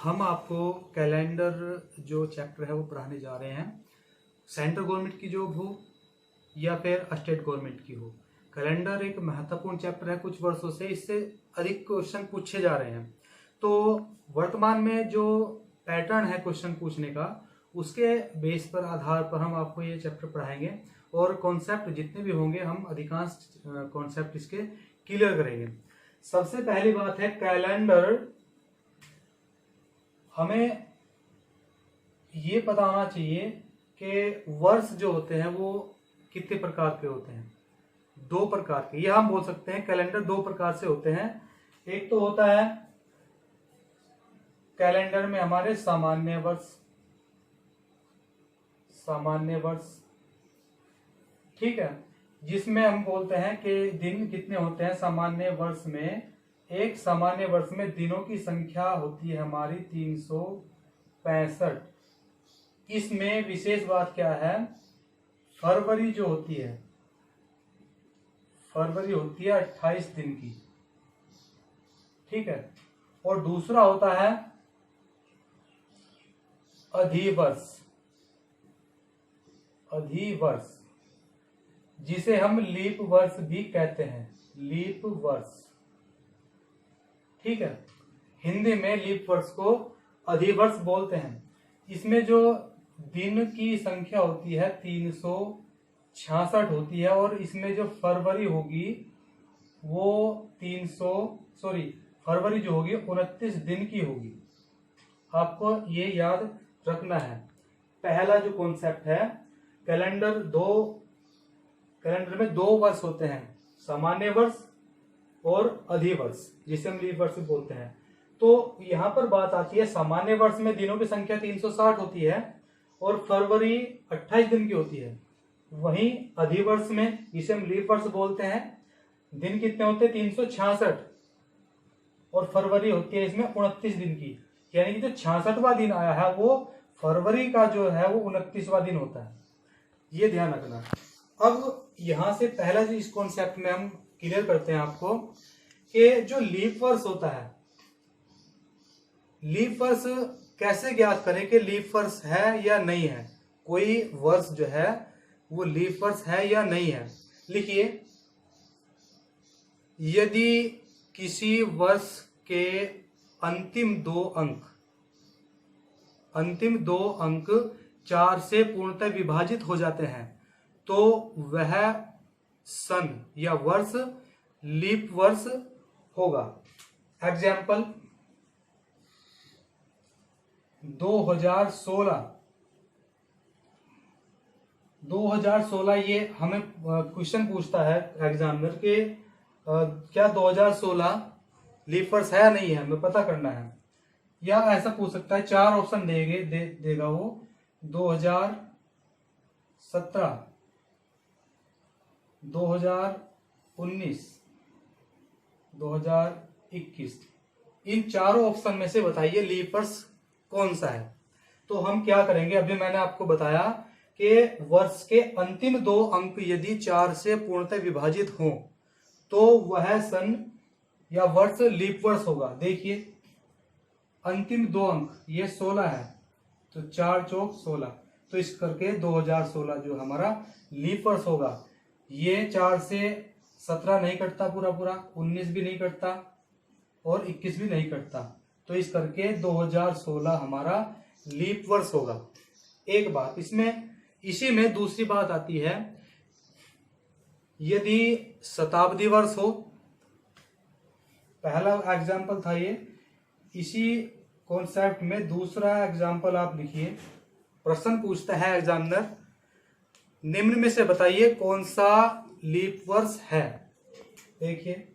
हम आपको कैलेंडर जो चैप्टर है वो पढ़ाने जा रहे हैं। सेंट्रल गवर्नमेंट की जॉब हो या फिर स्टेट गवर्नमेंट की हो, कैलेंडर एक महत्वपूर्ण चैप्टर है। कुछ वर्षों से इससे अधिक क्वेश्चन पूछे जा रहे हैं। तो वर्तमान में जो पैटर्न है क्वेश्चन पूछने का, उसके बेस पर आधार पर हम आपको ये चैप्टर पढ़ाएंगे और कॉन्सेप्ट जितने भी होंगे हम अधिकांश कॉन्सेप्ट इसके क्लियर करेंगे। सबसे पहली बात है कैलेंडर, हमें ये पता होना चाहिए कि वर्ष जो होते हैं वो कितने प्रकार के होते हैं। 2 प्रकार के, ये हम बोल सकते हैं कैलेंडर 2 प्रकार से होते हैं। एक तो होता है कैलेंडर में हमारे सामान्य वर्ष, ठीक है, जिसमें हम बोलते हैं कि दिन कितने होते हैं सामान्य वर्ष में। एक सामान्य वर्ष में दिनों की संख्या होती है हमारी 365। इसमें विशेष बात क्या है, फरवरी जो होती है, फरवरी होती है 28 दिन की, ठीक है। और दूसरा होता है अधिवर्ष, जिसे हम लीप वर्ष भी कहते हैं, लीप वर्ष, ठीक है। हिंदी में लीप वर्ष को अधिवर्ष बोलते हैं। इसमें जो दिन की संख्या होती है 366 होती है और इसमें जो फरवरी होगी वो फरवरी जो होगी 29 दिन की होगी। आपको ये याद रखना है। पहला जो कॉन्सेप्ट है, कैलेंडर में 2 वर्ष होते हैं, सामान्य वर्ष और अधिवर्ष, जिसे हम लीप वर्ष बोलते हैं। तो यहाँ पर बात आती है, सामान्य वर्ष में दिनों की संख्या 360 होती है और फरवरी 28 दिन की होती है। वहीं अधिवर्ष में, जिसे हम लीप वर्ष बोलते हैं, दिन कितने होते हैं 366 और फरवरी होती है इसमें 29 दिन की। यानी कि जो 66वां दिन आया है वो फरवरी का जो है वो 29वां दिन होता है। ये ध्यान रखना। अब यहां से पहला जो इस कॉन्सेप्ट में हम क्लियर करते हैं आपको कि जो लीप वर्ष होता है, लीप वर्ष कैसे ज्ञात करें कि लीप वर्ष है या नहीं है, कोई वर्ष जो है वो लीप वर्ष है या नहीं है। लिखिए, यदि किसी वर्ष के अंतिम दो अंक 4 से पूर्णतः विभाजित हो जाते हैं तो वह सन या वर्ष लीप वर्ष होगा। एग्जाम्पल 2016, ये हमें क्वेश्चन पूछता है एग्जामिनर के क्या 2016 लीप वर्ष है या नहीं है, हमें पता करना है। या ऐसा पूछ सकता है, 4 ऑप्शन देगा वो, 2017, 2019, 2021, इन चारों ऑप्शन में से बताइए लीप वर्ष कौन सा है। तो हम क्या करेंगे, अभी मैंने आपको बताया कि वर्ष के अंतिम 2 अंक यदि 4 से पूर्णतः विभाजित हों तो वह सन या वर्ष लीप वर्ष होगा। देखिए, अंतिम 2 अंक ये 16 है, तो 4 चौक 16, तो इस करके 2016 जो हमारा लीप वर्ष होगा। ये 4 से 17 नहीं कटता पूरा, 19 भी नहीं कटता और 21 भी नहीं कटता, तो इस करके 2016 हमारा लीप वर्ष होगा। एक बात इसमें, इसी में दूसरी बात आती है, यदि शताब्दी वर्ष हो, पहला एग्जाम्पल था ये, इसी कॉन्सेप्ट में दूसरा एग्जाम्पल आप लिखिए। प्रश्न पूछता है एग्जामिनर, निम्न में से बताइए कौन सा लीप वर्ष है। देखिए,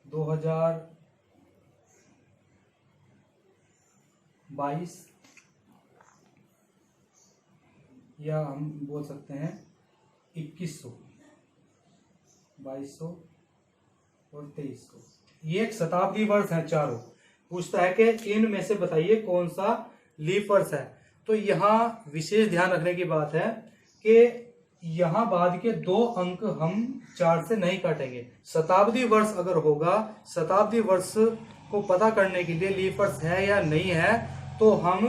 2022 या हम बोल सकते हैं 2100, 2200 और 2300, ये एक शताब्दी वर्ष है चारों। पूछता है कि इनमें से बताइए कौन सा लीप वर्ष है। तो यहाँ विशेष ध्यान रखने की बात है कि यहां बाद के 2 अंक हम 4 से नहीं काटेंगे। शताब्दी वर्ष अगर होगा, शताब्दी वर्ष को पता करने के लिए लीप वर्ष है या नहीं है, तो हम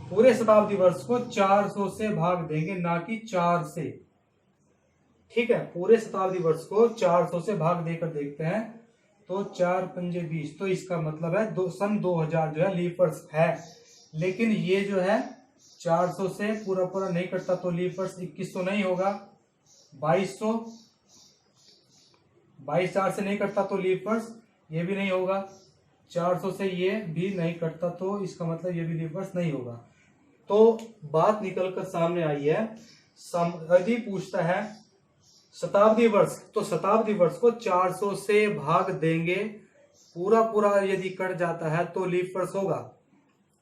पूरे शताब्दी वर्ष को 400 से भाग देंगे, ना कि 4 से। ठीक है, पूरे शताब्दी वर्ष को 400 से भाग देकर देखते हैं। तो 4 पंजे 20, तो इसका मतलब है सन 2000 जो है लीप वर्ष है। लेकिन ये जो है 400 से पूरा पूरा नहीं कटता, तो लीप वर्ष 21 तो नहीं होगा। 2200, 22 4 से नहीं कटता, तो लीप वर्ष ये भी नहीं होगा। 400 से ये भी नहीं कटता, तो इसका मतलब ये भी लीप वर्ष नहीं होगा। तो बात निकल कर सामने आई है। यदि पूछता है शताब्दी वर्ष, तो शताब्दी वर्ष को 400 से भाग देंगे, पूरा पूरा यदि कट जाता है तो लीप वर्ष होगा।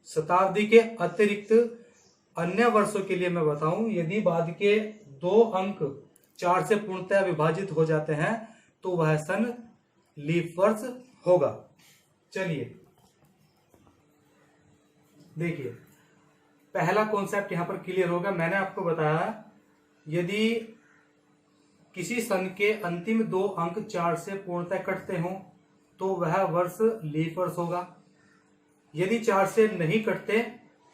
शताब्दी के अतिरिक्त अन्य वर्षों के लिए मैं बताऊं, यदि बाद के 2 अंक 4 से पूर्णतः विभाजित हो जाते हैं तो वह सन लीप वर्ष होगा। चलिए देखिए, पहला कॉन्सेप्ट यहां पर क्लियर होगा। मैंने आपको बताया यदि किसी सन के अंतिम 2 अंक 4 से पूर्णतः कटते हों तो वह वर्ष लीप वर्ष होगा। यदि 4 से नहीं कटते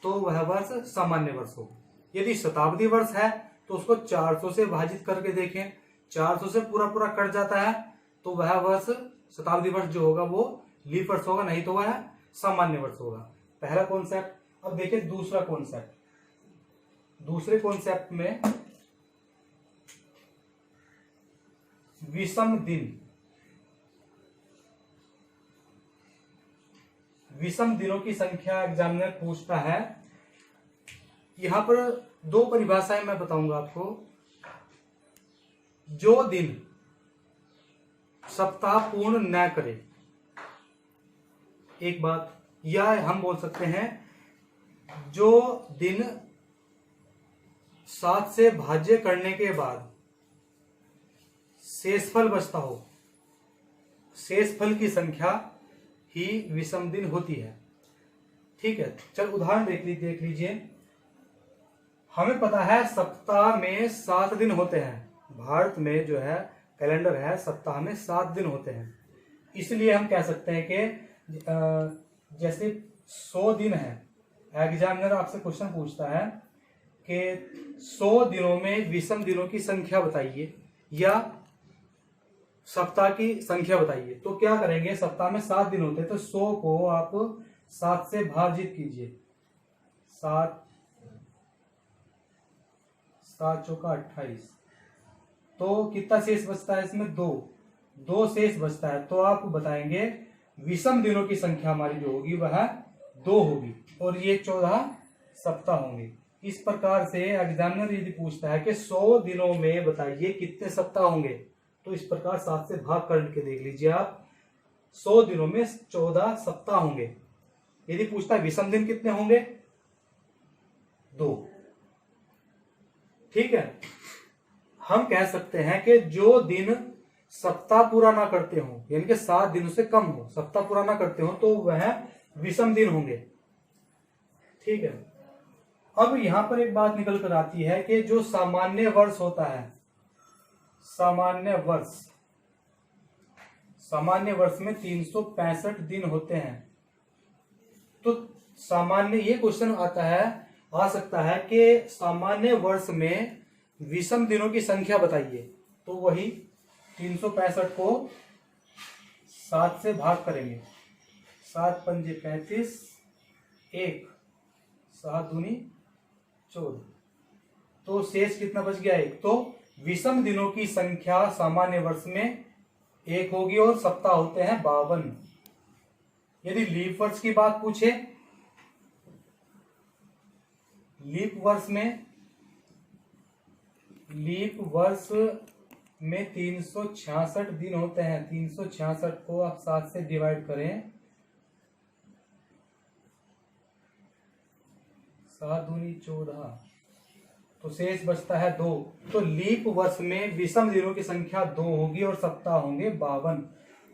तो वह वर्ष सामान्य वर्ष होगा। यदि शताब्दी वर्ष है तो उसको 400 से विभाजित करके देखें, 400 से पूरा पूरा कट जाता है तो वह वर्ष शताब्दी वर्ष जो होगा वो लीप वर्ष होगा, नहीं तो वह सामान्य वर्ष होगा। पहला कॉन्सेप्ट। अब देखिए दूसरा कॉन्सेप्ट। दूसरे कॉन्सेप्ट में विषम दिन, विषम दिनों की संख्या एग्जामिनर पूछता है। यहां पर 2 परिभाषाएं मैं बताऊंगा आपको। जो दिन सप्ताह पूर्ण न करे, एक बात, या हम बोल सकते हैं जो दिन 7 से भाज्य करने के बाद शेषफल बचता हो, शेषफल की संख्या ही विषम दिन होती है। ठीक है, चल उदाहरण देख लीजिए। हमें पता है सप्ताह में 7 दिन होते हैं। भारत में जो है कैलेंडर है, सप्ताह में 7 दिन होते हैं। इसलिए हम कह सकते हैं कि जैसे 100 दिन है, एग्जामिनर आपसे क्वेश्चन पूछता है कि 100 दिनों में विषम दिनों की संख्या बताइए या सप्ताह की संख्या बताइए। तो क्या करेंगे, सप्ताह में 7 दिन होते हैं, तो 100 को आप 7 से भाजित कीजिए। 7 चौका 28, तो कितना शेष बचता है इसमें? 2 शेष बचता है। तो आप बताएंगे विषम दिनों की संख्या हमारी जो होगी वह 2 होगी और ये 14 सप्ताह होंगे। इस प्रकार से एग्जामिनर यदि पूछता है कि 100 दिनों में बताइए कितने सप्ताह होंगे, तो इस प्रकार 7 से भाग करके देख लीजिए आप, 100 दिनों में 14 सप्ताह होंगे। यदि पूछता है विषम दिन कितने होंगे, 2। ठीक है, हम कह सकते हैं कि जो दिन सप्ताह पूरा ना करते हो, यानी कि 7 दिनों से कम हो, सप्ताह पूरा ना करते हो, तो वह विषम दिन होंगे। ठीक है, अब यहां पर एक बात निकल कर आती है कि जो सामान्य वर्ष होता है, सामान्य वर्ष में 365 दिन होते हैं। तो सामान्य, ये क्वेश्चन आ सकता है कि सामान्य वर्ष में विषम दिनों की संख्या बताइए। तो वही 365 को 7 से भाग करेंगे। 7 पंजे 35, 1 7 दूनी 14, तो शेष कितना बच गया? 1। तो विषम दिनों की संख्या सामान्य वर्ष में 1 होगी और सप्ताह होते हैं 52। यदि लीप वर्ष की बात पूछे, लीप वर्ष में 366 दिन होते हैं। 366 को आप 7 से डिवाइड करें, 7 दूनी 14, तो शेष बचता है 2। तो लीप वर्ष में विषम दिनों की संख्या 2 होगी और सप्ताह होंगे 52।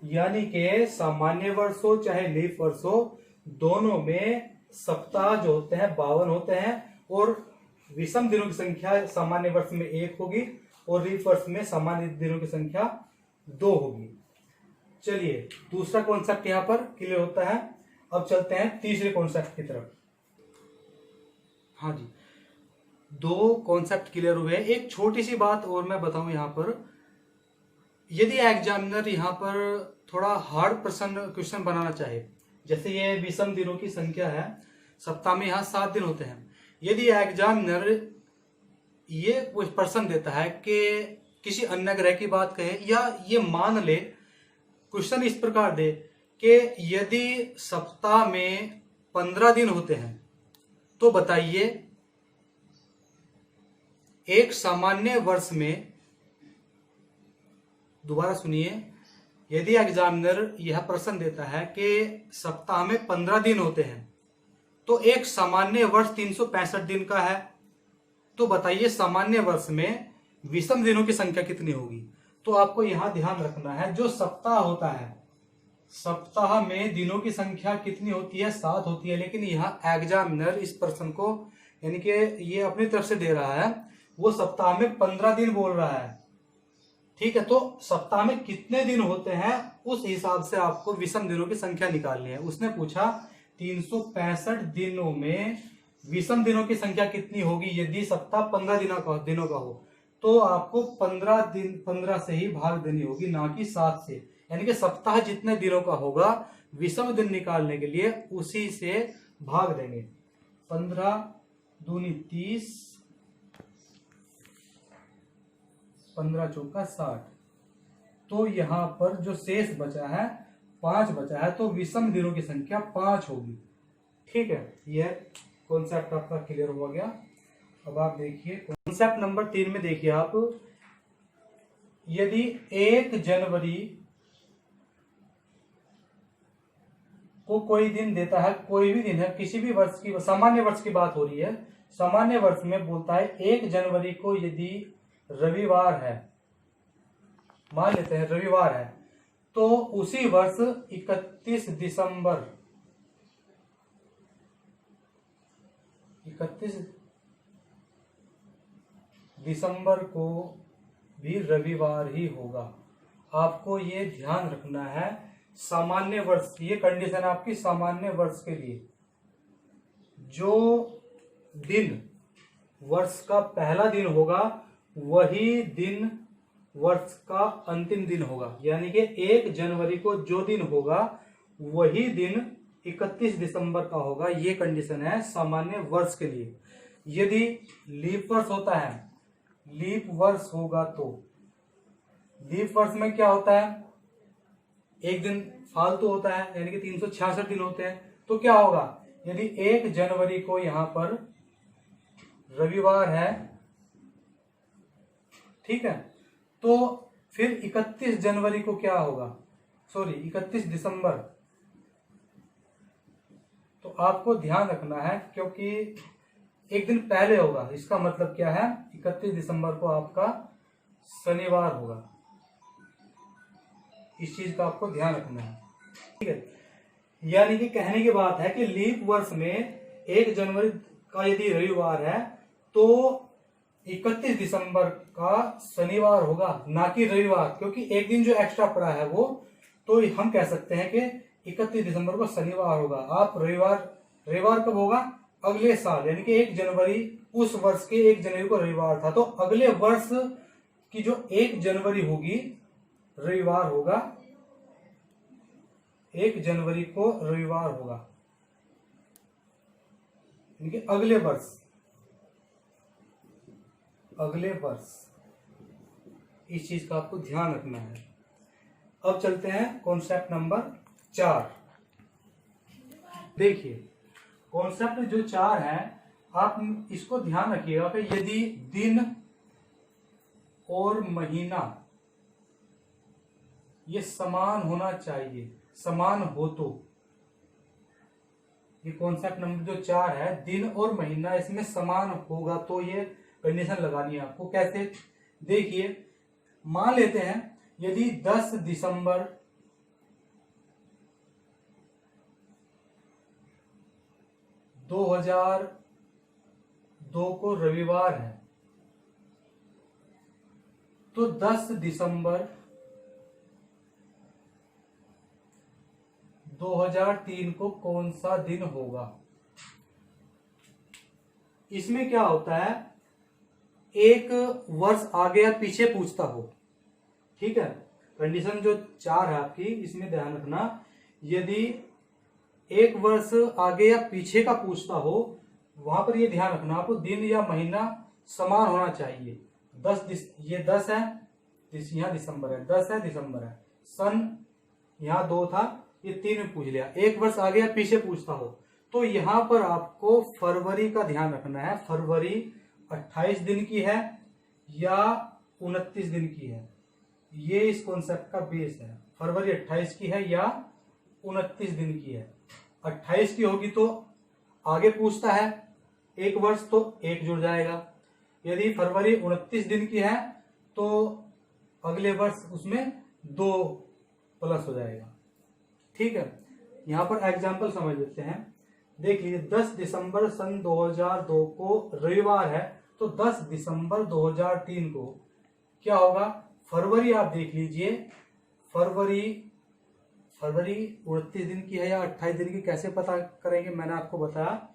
यानी कि सामान्य वर्ष हो चाहे लीप वर्ष हो, दोनों में सप्ताह जो होते हैं 52 होते हैं और विषम दिनों की संख्या सामान्य वर्ष में 1 होगी और लीप वर्ष में सामान्य दिनों की संख्या 2 होगी। चलिए दूसरा कॉन्सेप्ट यहाँ पर क्लियर होता है। अब चलते हैं तीसरे कॉन्सेप्ट की तरफ। हाँ जी, 2 कॉन्सेप्ट क्लियर हुए। एक छोटी सी बात और मैं बताऊं यहाँ पर, यदि एग्जामिनर यहाँ पर थोड़ा हार्ड प्रश्न क्वेश्चन बनाना चाहे, जैसे ये विषम दिनों की संख्या है, सप्ताह में यहाँ 7 दिन होते हैं, यदि एग्जामिनर ये प्रश्न देता है कि किसी अन्य ग्रह की बात कहे, या ये मान ले क्वेश्चन इस प्रकार दे कि यदि सप्ताह में 15 दिन होते हैं तो बताइए एक सामान्य वर्ष में, दोबारा सुनिए, यदि एग्जामिनर यह प्रश्न देता है कि सप्ताह में 15 दिन होते हैं तो एक सामान्य वर्ष 365 दिन का है, तो बताइए सामान्य वर्ष में विषम दिनों की संख्या कितनी होगी। तो आपको यहां ध्यान रखना है, जो सप्ताह होता है, सप्ताह में दिनों की संख्या कितनी होती है, 7 होती है, लेकिन यहाँ एग्जामिनर इस प्रश्न को, यानी कि ये अपनी तरफ से दे रहा है, वो सप्ताह में 15 दिन बोल रहा है। ठीक है, तो सप्ताह में कितने दिन होते हैं उस हिसाब से आपको विषम दिनों की संख्या निकालनी है। उसने पूछा 365 दिनों में विषम दिनों की संख्या कितनी होगी यदि सप्ताह 15 दिनों का हो, तो आपको 15 से ही भाग देनी होगी, ना कि 7 से। यानी कि सप्ताह जितने दिनों का होगा विषम दिन निकालने के लिए उसी से भाग देंगे। 15 दूनी 30, 15 चौका 60, तो यहां पर जो शेष बचा है 5 बचा है, तो विषम दिनों की संख्या 5 होगी। ठीक है, यह कॉन्सेप्ट आपका क्लियर हो गया। अब आप देखिए कॉन्सेप्ट नंबर 3 में देखिए आप, यदि 1 जनवरी को कोई दिन देता है, कोई भी दिन है, किसी भी वर्ष की, सामान्य वर्ष की बात हो रही है, सामान्य वर्ष में बोलता है 1 जनवरी को यदि रविवार है, मान लेते हैं रविवार है, तो उसी वर्ष 31 दिसंबर को भी रविवार ही होगा। आपको ये ध्यान रखना है, सामान्य वर्ष, ये कंडीशन आपकी सामान्य वर्ष के लिए, जो दिन वर्ष का पहला दिन होगा वही दिन वर्ष का अंतिम दिन होगा। यानी कि 1 जनवरी को जो दिन होगा वही दिन 31 दिसंबर का होगा। ये कंडीशन है सामान्य वर्ष के लिए। यदि लीप वर्ष होता है, लीप वर्ष होगा, तो लीप वर्ष में क्या होता है, एक दिन फालतू होता है, यानी कि 366 दिन होते हैं। तो क्या होगा, यदि 1 जनवरी को यहां पर रविवार है, ठीक है, तो फिर 31 जनवरी को क्या होगा, 31 दिसंबर। तो आपको ध्यान रखना है, क्योंकि एक दिन पहले होगा, इसका मतलब क्या है, 31 दिसंबर को आपका शनिवार होगा। इस चीज का आपको ध्यान रखना है। ठीक है, यानी कि कहने की बात है कि लीप वर्ष में 1 जनवरी का यदि रविवार है तो 31 दिसंबर का शनिवार होगा, ना कि रविवार, क्योंकि एक दिन जो एक्स्ट्रा पड़ा है वो, तो हम कह सकते हैं कि 31 दिसंबर को शनिवार होगा। आप रविवार कब होगा, अगले साल, यानी कि 1 जनवरी, उस वर्ष के 1 जनवरी को रविवार था, तो अगले वर्ष की जो 1 जनवरी होगी रविवार होगा, 1 जनवरी को रविवार होगा, यानी कि अगले वर्ष। इस चीज का आपको ध्यान रखना है। अब चलते हैं कॉन्सेप्ट नंबर 4। देखिए कॉन्सेप्ट जो 4 है, आप इसको ध्यान रखिएगा कि यदि दिन और महीना ये समान होना चाहिए, समान हो तो, ये कॉन्सेप्ट नंबर जो 4 है, दिन और महीना इसमें समान होगा तो ये कंडीशन लगानी है आपको। कैसे, देखिए मान लेते हैं यदि 10 दिसंबर 2022 2 को रविवार है, तो 10 दिसंबर 2003 को कौन सा दिन होगा। इसमें क्या होता है, एक वर्ष आगे या पीछे पूछता हो, ठीक है। कंडीशन जो 4 है आपकी, इसमें ध्यान रखना, यदि एक वर्ष आगे या पीछे का पूछता हो, वहां पर ये ध्यान रखना आपको, दिन या महीना समान होना चाहिए। ये 10 है, यहाँ दिसंबर है, 10 है दिसंबर है, सन यहाँ 2 था, ये 3 में पूछ लिया। एक वर्ष आगे या पीछे पूछता हो तो यहाँ पर आपको फरवरी का ध्यान रखना है। फरवरी 28 दिन की है या 29 दिन की है, ये इस कॉन्सेप्ट का बेस है। फरवरी 28 की है या 29 दिन की है। 28 की होगी तो आगे पूछता है एक वर्ष, तो 1 जुड़ जाएगा। यदि फरवरी 29 दिन की है तो अगले वर्ष उसमें 2 प्लस हो जाएगा, ठीक है। यहां पर एग्जाम्पल समझ लेते हैं। देख लीजिए, 10 दिसंबर सन 2002 को रविवार है, तो 10 दिसंबर 2003 को क्या होगा। फरवरी आप देख लीजिए, फरवरी 29 दिन की है या 28 दिन की, कैसे पता करेंगे, मैंने आपको बताया,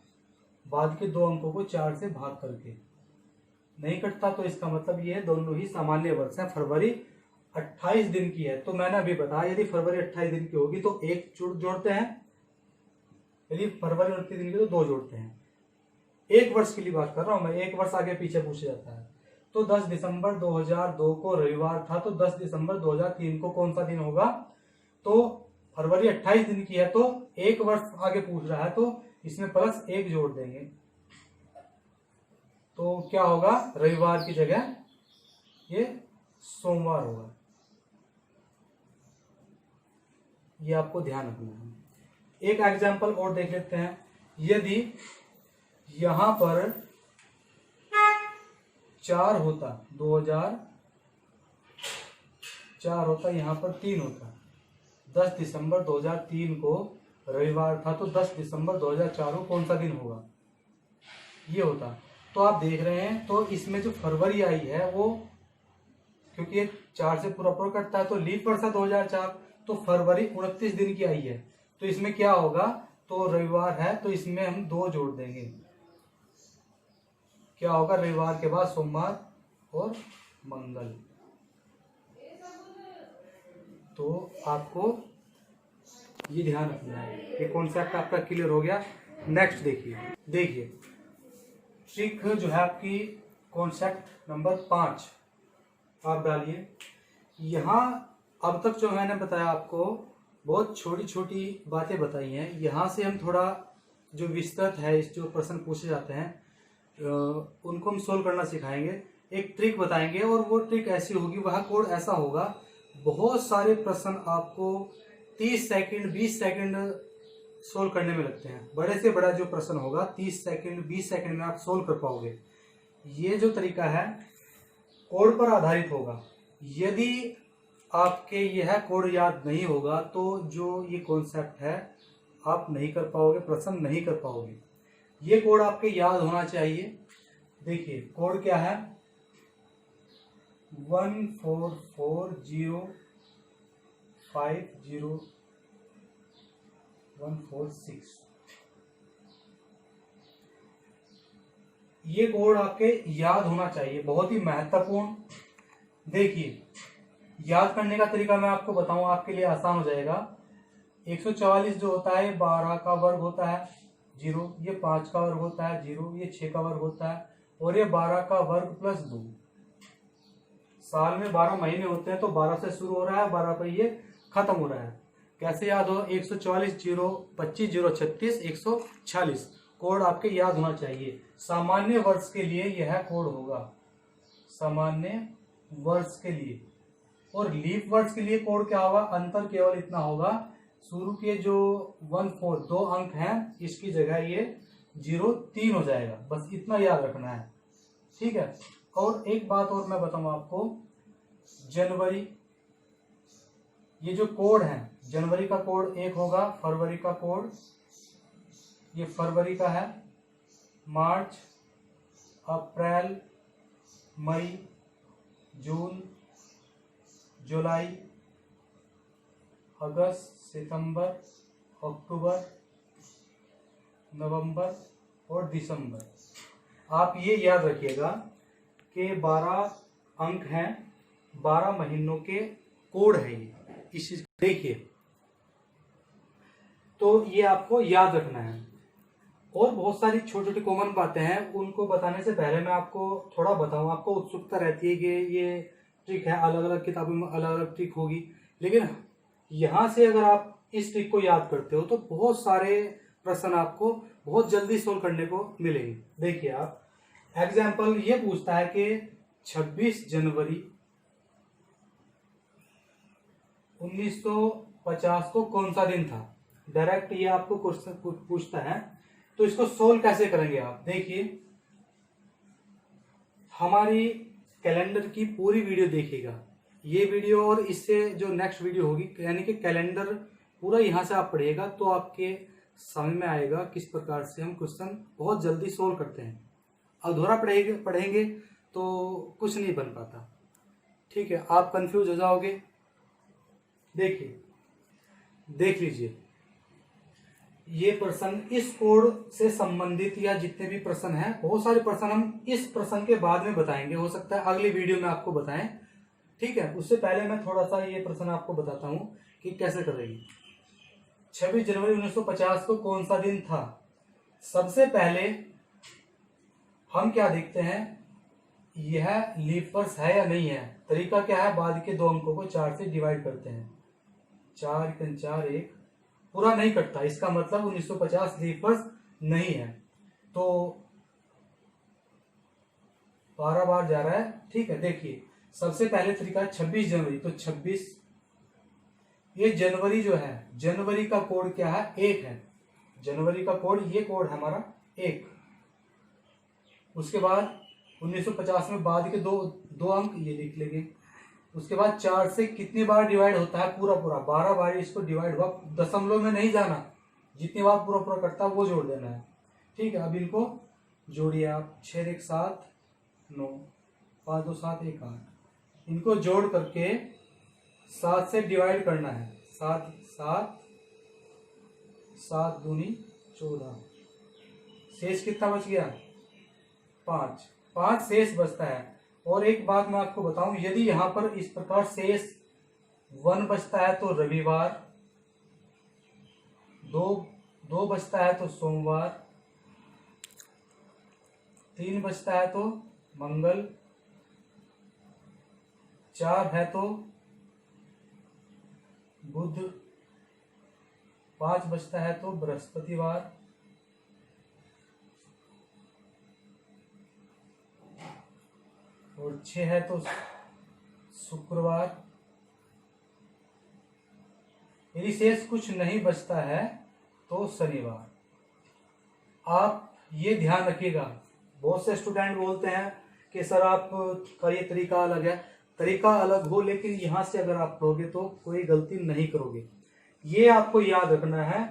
बाद के 2 अंकों को 4 से भाग करके। नहीं कटता तो इसका मतलब ये है दोनों ही सामान्य वर्ष है। फरवरी 28 दिन की है, तो मैंने अभी बताया यदि फरवरी 28 दिन की होगी तो 1 जोड़ते हैं, यदि फरवरी 29 दिन की तो 2 जोड़ते हैं। एक वर्ष के लिए बात कर रहा हूं मैं, एक वर्ष आगे पीछे पूछा जाता है। तो 10 दिसंबर 2002 को रविवार था, तो 10 दिसंबर 2003 को कौन सा दिन होगा। तो फरवरी 28 दिन की है, तो एक वर्ष आगे पूछ रहा है, तो इसमें प्लस 1 जोड़ देंगे, तो क्या होगा, रविवार की जगह ये सोमवार होगा। ये आपको ध्यान रखना है। एक एग्जाम्पल और देख लेते हैं। यदि यहां पर 4 होता, 2004 होता, यहां पर 3 होता, 10 दिसंबर 2003 को रविवार था, तो 10 दिसंबर 2004 को कौन सा दिन होगा, ये होता। तो आप देख रहे हैं, तो इसमें जो फरवरी आई है वो, क्योंकि ये 4 से पूरा कटता है, तो लीप वर्ष है 2004, तो फरवरी 29 दिन की आई है, तो इसमें क्या होगा, तो रविवार है, तो इसमें हम 2 जोड़ देंगे, क्या होगा, रविवार के बाद सोमवार और मंगल। तो आपको ये ध्यान रखना है। ये कॉन्सेप्ट आपका क्लियर हो गया। नेक्स्ट देखिए ट्रिक जो है आपकी, कॉन्सेप्ट नंबर 5 आप डालिए। यहाँ अब तक जो मैंने बताया आपको बहुत छोटी छोटी बातें बताई हैं, यहाँ से हम थोड़ा जो विस्तृत है, इस जो प्रश्न पूछे जाते हैं उनको हम सोल्व करना सिखाएंगे। एक ट्रिक बताएंगे, और वो ट्रिक ऐसी होगी, वह कोड ऐसा होगा, बहुत सारे प्रश्न आपको 30 सेकंड 20 सेकंड सोल्व करने में लगते हैं। बड़े से बड़ा जो प्रश्न होगा 30 सेकंड 20 सेकंड में आप सोल्व कर पाओगे। ये जो तरीका है कोड पर आधारित होगा। यदि आपके यह कोड याद नहीं होगा तो जो ये कॉन्सेप्ट है आप नहीं कर पाओगे, प्रश्न नहीं कर पाओगे। ये कोड आपके याद होना चाहिए। देखिए कोड क्या है, 144050146। ये कोड आपके याद होना चाहिए, बहुत ही महत्वपूर्ण। देखिए याद करने का तरीका मैं आपको बताऊं, आपके लिए आसान हो जाएगा। 144 जो होता है 12 का वर्ग होता है 0, ये 5 का वर्ग होता है 0, ये 6 का वर्ग होता है, और ये 12 का वर्ग प्लस 2। साल में 12 महीने होते हैं, तो 12 से शुरू हो रहा है, 12 पर ये खत्म हो रहा है। कैसे याद हो, 144 0 25 0 36 146 कोड आपके याद होना चाहिए। सामान्य वर्ष के लिए यह कोड होगा, सामान्य वर्ष के लिए। और लीप वर्ष के लिए कोड क्या होगा, अंतर केवल इतना होगा, शुरू के जो 14 2 अंक हैं इसकी जगह ये 0 3 हो जाएगा, बस इतना याद रखना है, ठीक है। और एक बात और मैं बताऊं आपको, जनवरी, ये जो कोड है, जनवरी का कोड 1 होगा, फरवरी का कोड, ये फरवरी का है, मार्च, अप्रैल, मई, जून, जुलाई, अगस्त, सितंबर, अक्टूबर, नवंबर और दिसंबर। आप ये याद रखिएगा कि 12 अंक हैं, 12 महीनों के कोड है ये। इस चीज देखिए, तो ये आपको याद रखना है। और बहुत सारी छोटी छोटी कॉमन बातें हैं, उनको बताने से पहले मैं आपको थोड़ा बताऊं। आपको उत्सुकता रहती है कि ये ट्रिक है, अलग अलग किताबों में अलग अलग ट्रिक होगी, लेकिन यहाँ से अगर आप इस ट्रिक को याद करते हो तो बहुत सारे प्रश्न आपको बहुत जल्दी सोल्व करने को मिलेंगे। देखिए, आप एग्जाम्पल ये पूछता है कि 26 जनवरी 1950 को कौन सा दिन था। डायरेक्ट ये आपको क्वेश्चन पूछता है, तो इसको सोल्व कैसे करेंगे आप देखिए। हमारी कैलेंडर की पूरी वीडियो देखिएगा, ये वीडियो और इससे जो नेक्स्ट वीडियो होगी, यानी कि कैलेंडर पूरा यहाँ से आप पढ़िएगा तो आपके समझ में आएगा किस प्रकार से हम क्वेश्चन बहुत जल्दी सोल्व करते हैं। अधूरा पढ़ेंगे तो कुछ नहीं बन पाता, ठीक है, आप कंफ्यूज हो जाओगे। देखिए, देख लीजिए, ये प्रश्न इस कोड से संबंधित या जितने भी प्रश्न हैं, बहुत सारे प्रश्न हम इस प्रश्न के बाद में बताएंगे, हो सकता है अगली वीडियो में आपको बताएं, ठीक है। उससे पहले मैं थोड़ा सा ये प्रश्न आपको बताता हूं कि कैसे करेंगे। 26 जनवरी 1950 को कौन सा दिन था। सबसे पहले हम क्या देखते हैं, यह लीप वर्ष है या नहीं है। तरीका क्या है, बाद के 2 अंकों को 4 से डिवाइड करते हैं। 4 × 4 1, पूरा नहीं कटता, इसका मतलब 1950 लीप वर्ष नहीं है, तो 12 बार जा रहा है, ठीक है। देखिए, सबसे पहले तरीका 26 जनवरी, तो 26, ये जनवरी जो है, जनवरी का कोड क्या है, 1 है। जनवरी का कोड, ये कोड है हमारा 1। उसके बाद 1950 में बाद के दो अंक ये लिख लेंगे। उसके बाद 4 से कितनी बार डिवाइड होता है, पूरा 12 बार इसको डिवाइड हुआ, दशमलव में नहीं जाना, जितनी बार पूरा करता है वो जोड़ देना है, ठीक है। अब इनको जोड़िए आप, 6 1 7 9, 5 2 7 1 8, इनको जोड़ करके 7 से डिवाइड करना है। 7 7 7 दूनी 14, शेष कितना बच गया, 5 शेष बचता है। और एक बात मैं आपको बताऊं, यदि यहां पर इस प्रकार शेष 1 बचता है तो रविवार, 2 बचता है तो सोमवार, 3 बचता है तो मंगल, 4 है तो बुध, 5 बचता है तो बृहस्पतिवार, और 6 है तो शुक्रवार। यदि शेष कुछ नहीं बचता है तो शनिवार। आप ये ध्यान रखिएगा, बहुत से स्टूडेंट बोलते हैं कि सर आपका ये तरीका अलग है। तरीका अलग हो, लेकिन यहाँ से अगर आप पढ़ोगे तो कोई गलती नहीं करोगे। ये आपको याद रखना है।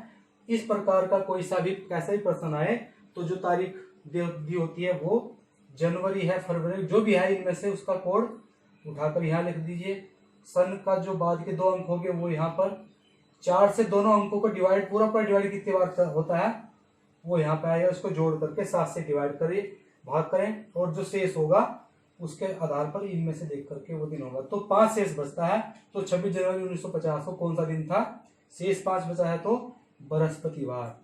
इस प्रकार का कोई सा भी कैसा भी प्रश्न आए तो जो तारीख दी होती है वो जनवरी है, फरवरी, जो भी है इनमें से उसका कोड उठाकर यहाँ लिख दीजिए। सन का जो बाद के 2 अंक होंगे वो यहाँ पर, 4 से दोनों अंकों को डिवाइड, पूरा पर डिवाइड कितनी बार होता है वो यहाँ पे आएगा। उसको जोड़ करके 7 से डिवाइड करिए, भाग करें, और जो शेष होगा उसके आधार पर इनमें से देख करके वो दिन होगा। तो 5 शेष बचता है। तो 26 जनवरी 1950 को कौन सा दिन था, शेष 5 बचा है तो बृहस्पतिवार।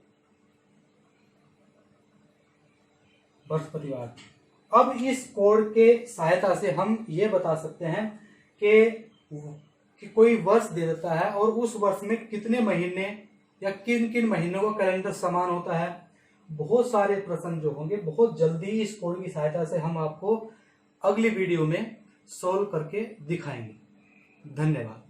अब इस कोड के सहायता से हम ये बता सकते हैं कि कोई वर्ष दे देता है और उस वर्ष में कितने महीने या किन किन महीनों का कैलेंडर समान होता है। बहुत सारे प्रश्न जो होंगे बहुत जल्दी इस कोड की सहायता से हम आपको अगली वीडियो में सोल्व करके दिखाएंगे। धन्यवाद।